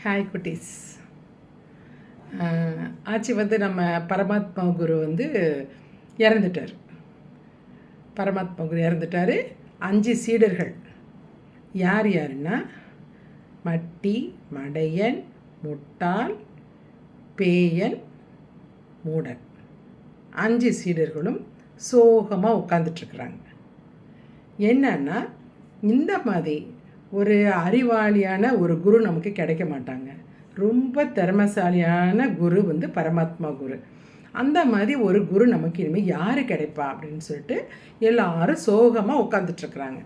Hi குட்டீஸ். ஆச்சு நம்ம பரமாத்மா குரு இறந்துட்டார். பரமாத்மா குரு இறந்துட்டார். 5 சீடர்கள் யார் யாருன்னா மட்டி, மடையன், முட்டாள், பேயன், மூடன். 5 சீடர்களும் சோகமாக உட்காந்துட்ருக்குறாங்க. என்னன்னா இந்த மாதிரி ஒரு அறிவாளியான ஒரு குரு நமக்கு கிடைக்க மாட்டாங்க. ரொம்ப திறமைசாலியான குரு பரமாத்மா குரு. அந்த மாதிரி ஒரு குரு நமக்கு இனிமேல் யார் கிடைப்பா அப்படின்னு சொல்லிட்டு எல்லாரும் சோகமாக உட்காந்துட்ருக்குறாங்க.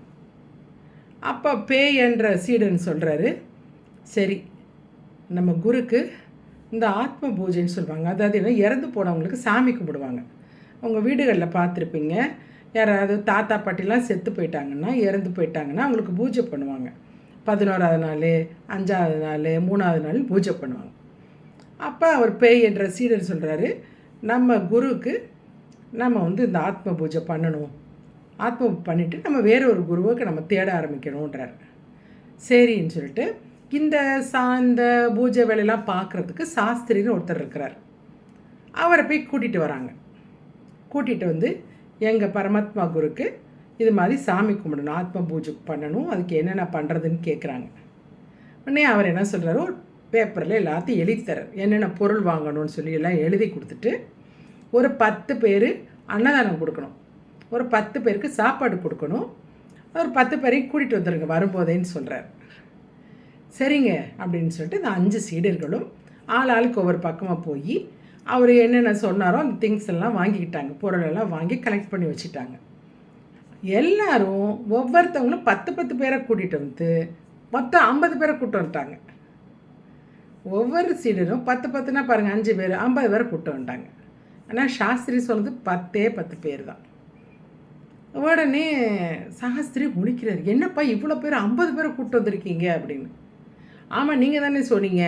அப்போ பேய் என்ற சீடன் சொல்கிறாரு, சரி நம்ம குருக்கு இந்த ஆத்ம பூஜைன்னு சொல்லுவாங்க. அதாவது என்ன, இறந்து போனவங்களுக்கு சாமி கும்பிடுவாங்க. உங்கள் வீடுகளில் பார்த்துருப்பீங்க, யாராவது தாத்தா பாட்டிலாம் செத்து போயிட்டாங்கன்னா, இறந்து போயிட்டாங்கன்னா அவங்களுக்கு பூஜை பண்ணுவாங்க. 11ஆவது நாள், 5ஆவது நாள், 3ஆவது நாள் பூஜை பண்ணுவாங்க. அப்போ அவர் பேய் என்ற சீடர் சொல்கிறாரு, நம்ம குருவுக்கு நம்ம இந்த ஆத்ம பூஜை பண்ணணும். ஆத்ம பண்ணிவிட்டு நம்ம வேற ஒரு குருவுக்கு நம்ம தேட ஆரம்பிக்கணுன்றார். சரின்னு சொல்லிட்டு இந்த பூஜை வேலையெல்லாம் பார்க்குறதுக்கு சாஸ்திரின்னு ஒருத்தர் இருக்கிறார். அவரை போய் கூட்டிகிட்டு வராங்க. கூட்டிகிட்டு எங்கள் பரமாத்மா குருக்கு இது மாதிரி சாமி கும்பிடணும், ஆத்ம பூஜை பண்ணணும், அதுக்கு என்னென்ன பண்ணுறதுன்னு கேட்குறாங்க. உடனே அவர் என்ன சொல்கிறாரு, ஒரு பேப்பரில் எல்லாத்தையும் எழுதி தரார். என்னென்ன பொருள் வாங்கணும்னு சொல்லி எல்லாம் எழுதி கொடுத்துட்டு ஒரு 10 பேர் அன்னதானம் கொடுக்கணும், ஒரு 10 பேருக்கு சாப்பாடு கொடுக்கணும், ஒரு 10 பேரையும் கூட்டிகிட்டு வந்துடுங்க வரும்போதேன்னு சொல்கிறார். சரிங்க அப்படின்னு சொல்லிட்டு இந்த 5 சீடர்களும் ஆளுக்கு ஒவ்வொரு பக்கமாக போய் அவர் என்னென்ன சொன்னாரோ அந்த திங்ஸ் எல்லாம் வாங்கிக்கிட்டாங்க. பொருளெல்லாம் வாங்கி கலெக்ட் பண்ணி வச்சுட்டாங்க. எல்லாரும் ஒவ்வொருத்தவங்களும் 10 பேரை கூட்டிகிட்டு மொத்தம் 50 பேரை கூப்பிட்டு வந்துட்டாங்க. ஒவ்வொரு சீடரும் 10 பாருங்கள், 5 பேர் 50 பேரை கூப்பிட்டு வந்துட்டாங்க. ஆனால் சாஸ்திரி சொல்கிறது 10 பேர் தான். உடனே சாஸ்திரி முழிக்கிறார், என்னப்பா இவ்வளோ பேர் 50 பேரை கூப்பிட்டு வந்திருக்கீங்க அப்படின்னு. ஆமாம், நீங்கள் தானே சொன்னீங்க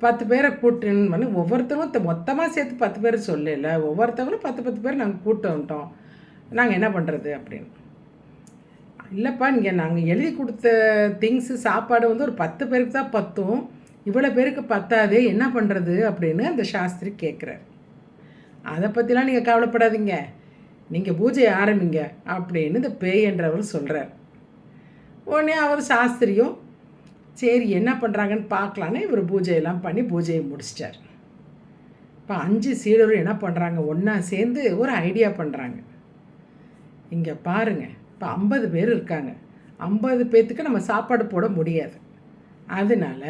10 பேரை கூட்டுன்னு. ஒவ்வொருத்தவங்களும் மொத்தமாக சேர்த்து 10 பேர் சொல்லல, ஒவ்வொருத்தவங்களும் 10 பேர் நாங்கள் கூப்பிட்டு வந்துட்டோம், நாங்கள் என்ன பண்ணுறது அப்படின்னு. இல்லைப்பா, நாங்கள் எழுதி கொடுத்த திங்ஸு சாப்பாடு ஒரு 10 பேருக்கு தான் பத்தும், இவ்வளோ பேருக்கு பத்தாதே, என்ன பண்ணுறது அப்படின்னு அந்த சாஸ்திரி கேட்குறார். அதை பற்றிலாம் நீங்கள் கவலைப்படாதீங்க, நீங்கள் பூஜையை ஆரம்பிங்க அப்படின்னு இந்த பேய் என்றவர் சொல்கிறார். உடனே அவர் சாஸ்திரியும் சரி என்ன பண்ணுறாங்கன்னு பார்க்கலான்னு இவர் பூஜையெல்லாம் பண்ணி பூஜையை முடிச்சிட்டார். இப்போ 5 சீடரும் என்ன பண்ணுறாங்க, ஒன்றா சேர்ந்து ஒரு ஐடியா பண்ணுறாங்க. இங்கே பாருங்கள், இப்போ 50 பேர் இருக்காங்க, 50 பேர்த்துக்கு நம்ம சாப்பாடு போட முடியாது. அதனால்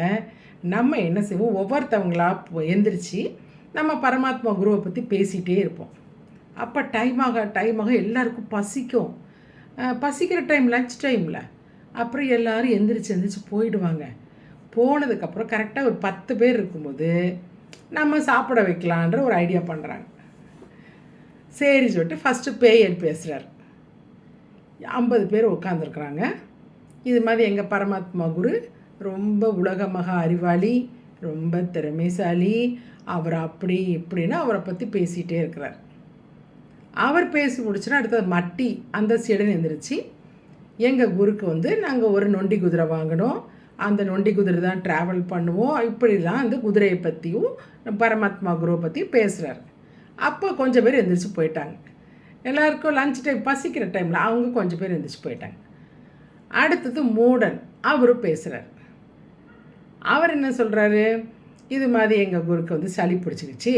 நம்ம என்ன செய்வோம், ஒவ்வொருத்தவங்களா எந்திரிச்சு நம்ம பரமாத்மா குருவை பற்றி பேசிகிட்டே இருப்போம். அப்போ டைமாக எல்லாருக்கும் பசிக்கும். பசிக்கிற டைம் லன்ச் டைமில் அப்புறம் எல்லோரும் எந்திரிச்சு போயிடுவாங்க. போனதுக்கப்புறம் கரெக்டாக ஒரு 10 பேர் இருக்கும்போது நம்ம சாப்பிட வைக்கலான்ற ஒரு ஐடியா பண்ணுறாங்க. சரி சொல்லிட்டு ஃபஸ்ட்டு பேயன் பேசுகிறார். 50 பேர் உட்காந்துருக்குறாங்க. இது மாதிரி எங்கள் பரமாத்மா குரு ரொம்ப உலக மகா அறிவாளி, ரொம்ப திறமைசாலி, அவர் அப்படி இப்படின்னு அவரை பற்றி பேசிகிட்டே இருக்கிறார். அவர் பேசி முடிச்சுன்னா அடுத்தது மட்டி அந்த சீடன் எந்திரிச்சு, எங்கள் குருக்கு நாங்கள் ஒரு நொண்டி குதிரை வாங்கினோம், அந்த நொண்டி குதிரை தான் ட்ராவல் பண்ணுவோம், இப்படிலாம் அந்த குதிரையை பற்றியும் பரமாத்மா குருவை பற்றியும் பேசுகிறார். அப்போ கொஞ்சம் பேர் எந்திரிச்சு போயிட்டாங்க. எல்லாருக்கும் லன்ச் டைம் பசிக்கிற டைமில் அவங்க கொஞ்சம் பேர் எந்திரிச்சு போயிட்டாங்க. அடுத்தது மூடன், அவரும் பேசுகிறார். அவர் என்ன சொல்கிறாரு, இது மாதிரி எங்கள் குருக்கு சளி பிடிச்சிக்கிச்சு,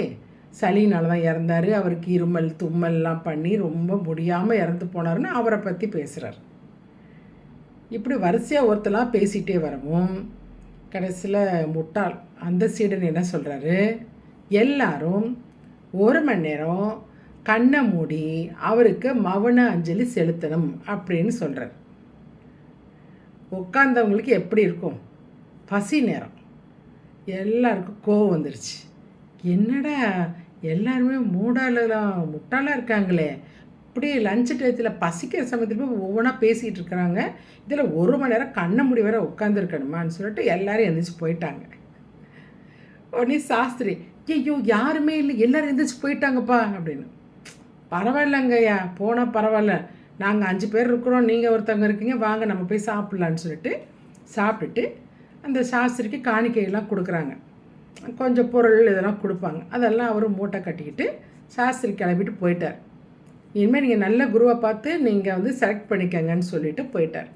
சளினால தான் இறந்தார், அவருக்கு இருமல் தும்மல்லாம் பண்ணி ரொம்ப முடியாமல் இறந்து போனார்னு அவரை பற்றி பேசுகிறார். இப்படி வரிசையாக ஒருத்தலாம் பேசிகிட்டே வரவும் கடைசியில் முட்டாள் அந்த சீடன் என்ன சொல்கிறாரு, எல்லாரும் 1 மணி நேரம் கண்ணை மூடி அவருக்கு மௌன அஞ்சலி செலுத்தணும் அப்படின்னு சொல்கிறார். உட்காந்தவங்களுக்கு எப்படி இருக்கும், பசி நேரம், எல்லாருக்கும் கோவம் வந்துருச்சு. என்னடா எல்லாருமே முட்டாளாக இருக்காங்களே, அப்படியே லஞ்ச் டயத்தில் பசிக்கிற சமயத்தில் போய் ஒவ்வொன்றா பேசிகிட்டு இருக்கிறாங்க, இதில் 1 மணி நேரம் கண்ணை மூடி வர உட்காந்துருக்கணுமான்னு சொல்லிட்டு எல்லோரும் எந்திரிச்சு போயிட்டாங்க. உடனே சாஸ்திரி, ஐயோ யாருமே இல்லை, எல்லோரும் எந்திரிச்சு போயிட்டாங்கப்பா அப்படின்னு. பரவாயில்லைங்கய்யா, போனால் பரவாயில்ல, நாங்கள் 5 பேர் இருக்கிறோம், நீங்கள் ஒருத்தவங்க இருக்கீங்க, வாங்க நம்ம போய் சாப்பிட்லான்னு சொல்லிட்டு சாப்பிட்டுட்டு அந்த சாஸ்திரிக்கு காணிக்கையெல்லாம் கொடுக்குறாங்க. கொஞ்சம் பொருள் இதெல்லாம் கொடுப்பாங்க. அதெல்லாம் அவர் மூட்டை கட்டிக்கிட்டு சாஸ்திரி கிளம்பிட்டு போயிட்டார். இனிமேல் நீங்கள் நல்ல குருவை பார்த்து நீங்கள் வந்து செலக்ட் பண்ணிக்கங்கன்னு சொல்லிட்டு போயிட்டார்.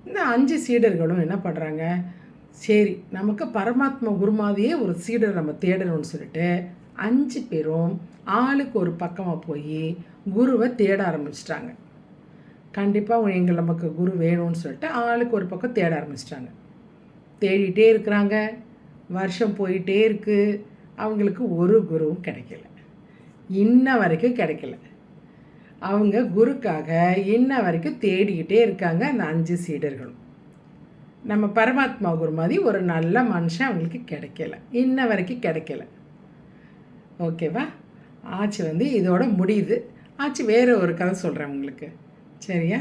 இந்த 5 சீடர்களும் என்ன பண்ணுறாங்க, சரி நமக்கு பரமாத்மா குரு மாதிரியே ஒரு சீடர் நம்ம தேடணும்னு சொல்லிட்டு 5 பேரும் ஆளுக்கு ஒரு பக்கமாக போய் குருவை தேட ஆரம்பிச்சிட்டாங்க. கண்டிப்பாக நமக்கு குரு வேணும்னு சொல்லிட்டு ஆளுக்கு ஒரு பக்கம் தேட ஆரம்பிச்சிட்டாங்க. தேடிகிட்டே இருக்கிறாங்க. வருஷம் போயிட்டே இருக்குது. அவங்களுக்கு ஒரு குருவும் கிடைக்கல. இன்ன வரைக்கும் கிடைக்கல. அவங்க குருக்காக இன்ன வரைக்கும் தேடிக்கிட்டே இருக்காங்க அந்த 5 சீடர்களும். நம்ம பரமாத்மா குரு மாதிரி ஒரு நல்ல மனுஷன் அவங்களுக்கு கிடைக்கல, இன்ன வரைக்கும் கிடைக்கல. ஓகேவா? ஆச்சு வந்து இதோட முடியுது. ஆச்சு வேறு ஒரு கதை சொல்கிறேன் உங்களுக்கு. சரியா?